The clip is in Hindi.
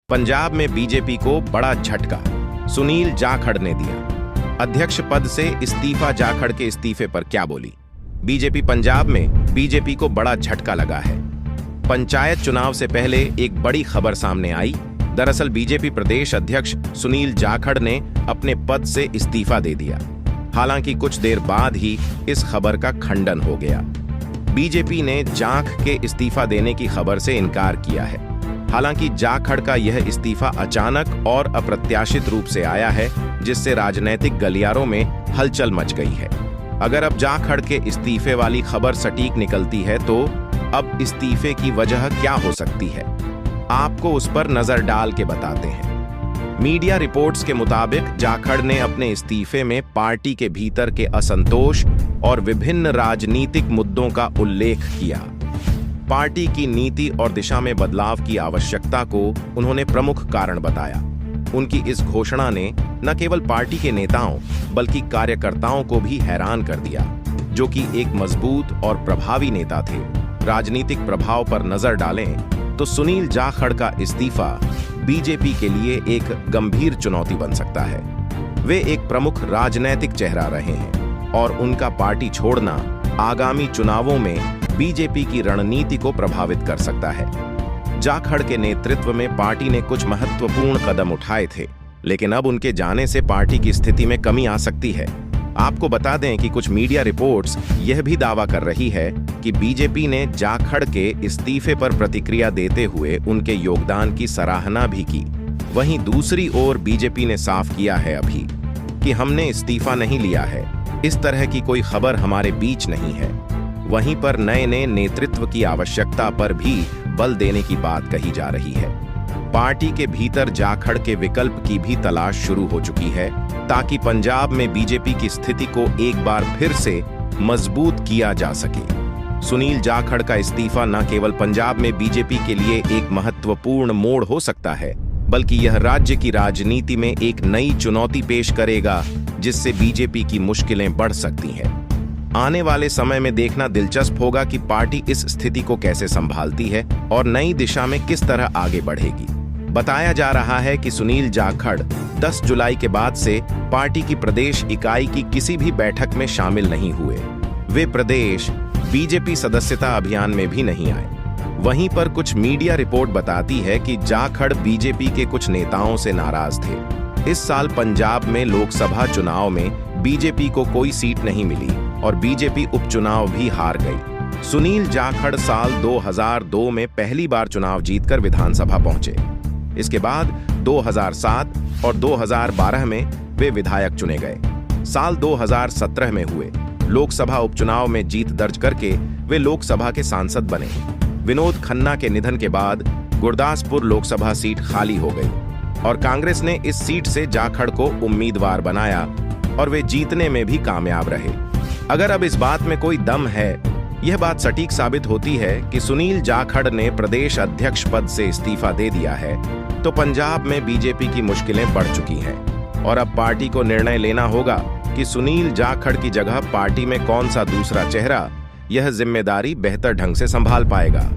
पंजाब में बीजेपी को बड़ा झटका, सुनील जाखड़ ने दिया अध्यक्ष पद से इस्तीफा। जाखड़ के इस्तीफे पर क्या बोली बीजेपी? पंजाब में बीजेपी को बड़ा झटका लगा है। पंचायत चुनाव से पहले एक बड़ी खबर सामने आई। दरअसल बीजेपी प्रदेश अध्यक्ष सुनील जाखड़ ने अपने पद से इस्तीफा दे दिया। हालांकि कुछ देर बाद ही इस खबर का खंडन हो गया। बीजेपी ने जाख के इस्तीफा देने की खबर से इनकार किया है। हालांकि जाखड़ का यह इस्तीफा अचानक और अप्रत्याशित रूप से आया है, जिससे राजनीतिक गलियारों में हलचल मच गई है। अगर अब जाखड़ के इस्तीफे वाली खबर सटीक निकलती है तो अब इस्तीफे की वजह क्या हो सकती है, आपको उस पर नजर डाल के बताते हैं। मीडिया रिपोर्ट्स के मुताबिक जाखड़ ने अपने इस्तीफे में पार्टी के भीतर के असंतोष और विभिन्न राजनीतिक मुद्दों का उल्लेख किया। पार्टी की नीति और दिशा में बदलाव की आवश्यकता को उन्होंने प्रमुख कारण बताया। उनकी इस घोषणा ने न केवल पार्टी के नेताओं बल्कि कार्यकर्ताओं को भी हैरान कर दिया, जो कि एक मजबूत और प्रभावी नेता थे। राजनीतिक प्रभाव पर नजर डालें तो सुनील जाखड़ का इस्तीफा बीजेपी के लिए एक गंभीर चुनौती बन सकता है। वे एक प्रमुख राजनीतिक चेहरा रहे हैं और उनका पार्टी छोड़ना आगामी चुनावों में बीजेपी की रणनीति को प्रभावित कर सकता है। जाखड़ के नेतृत्व में पार्टी ने कुछ महत्वपूर्ण कदम उठाए थे, लेकिन अब उनके जाने से पार्टी की स्थिति में कमी आ सकती है। आपको बता दें कि कुछ मीडिया रिपोर्ट्स यह भी दावा कर रही है कि बीजेपी ने जाखड़ के इस्तीफे पर प्रतिक्रिया देते हुए उनके योगदान की सराहना भी की। वहीं दूसरी ओर बीजेपी ने साफ किया है अभी कि हमने इस्तीफा नहीं लिया है, इस तरह की कोई खबर हमारे बीच नहीं है। वहीं पर नए नेतृत्व की आवश्यकता पर भी बल देने की बात कही जा रही है। पार्टी के भीतर जाखड़ के विकल्प की भी तलाश शुरू हो चुकी है, ताकि पंजाब में बीजेपी की स्थिति को एक बार फिर से मजबूत किया जा सके। सुनील जाखड़ का इस्तीफा न केवल पंजाब में बीजेपी के लिए एक महत्वपूर्ण मोड़ हो सकता है, बल्कि यह राज्य की राजनीति में एक नई चुनौती पेश करेगा, जिससे बीजेपी की मुश्किलें बढ़ सकती हैं। आने वाले समय में देखना दिलचस्प होगा कि पार्टी इस स्थिति को कैसे संभालती है और नई दिशा में किस तरह आगे बढ़ेगी। बताया जा रहा है कि सुनील जाखड़ 10 जुलाई के बाद से पार्टी की प्रदेश इकाई की किसी भी बैठक में शामिल नहीं हुए। वे प्रदेश बीजेपी सदस्यता अभियान में भी नहीं आए। वहीं पर कुछ मीडिया रिपोर्ट बताती है कि जाखड़ बीजेपी के कुछ नेताओं से नाराज थे। इस साल पंजाब में लोकसभा चुनाव में बीजेपी को कोई सीट नहीं मिली और बीजेपी उपचुनाव भी हार गई। सुनील जाखड़ साल 2002 में पहली बार चुनाव जीतकर विधानसभा पहुंचे। इसके बाद 2007 और 2012 में वे विधायक चुने गए। साल 2017 में हुए लोकसभा उपचुनाव में जीत दर्ज करके वे लोकसभा के सांसद बने। विनोद खन्ना के निधन के बाद गुरदासपुर लोकसभा सीट खाली हो गई और कांग्रेस ने इस सीट से जाखड़ को उम्मीदवार बनाया और वे जीतने में भी कामयाब रहे। अगर अब इस बात में कोई दम है, यह बात सटीक साबित होती है कि सुनील जाखड़ ने प्रदेश अध्यक्ष पद से इस्तीफा दे दिया है, तो पंजाब में बीजेपी की मुश्किलें बढ़ चुकी हैं और अब पार्टी को निर्णय लेना होगा कि सुनील जाखड़ की जगह पार्टी में कौन सा दूसरा चेहरा यह जिम्मेदारी बेहतर ढंग से संभाल पाएगा।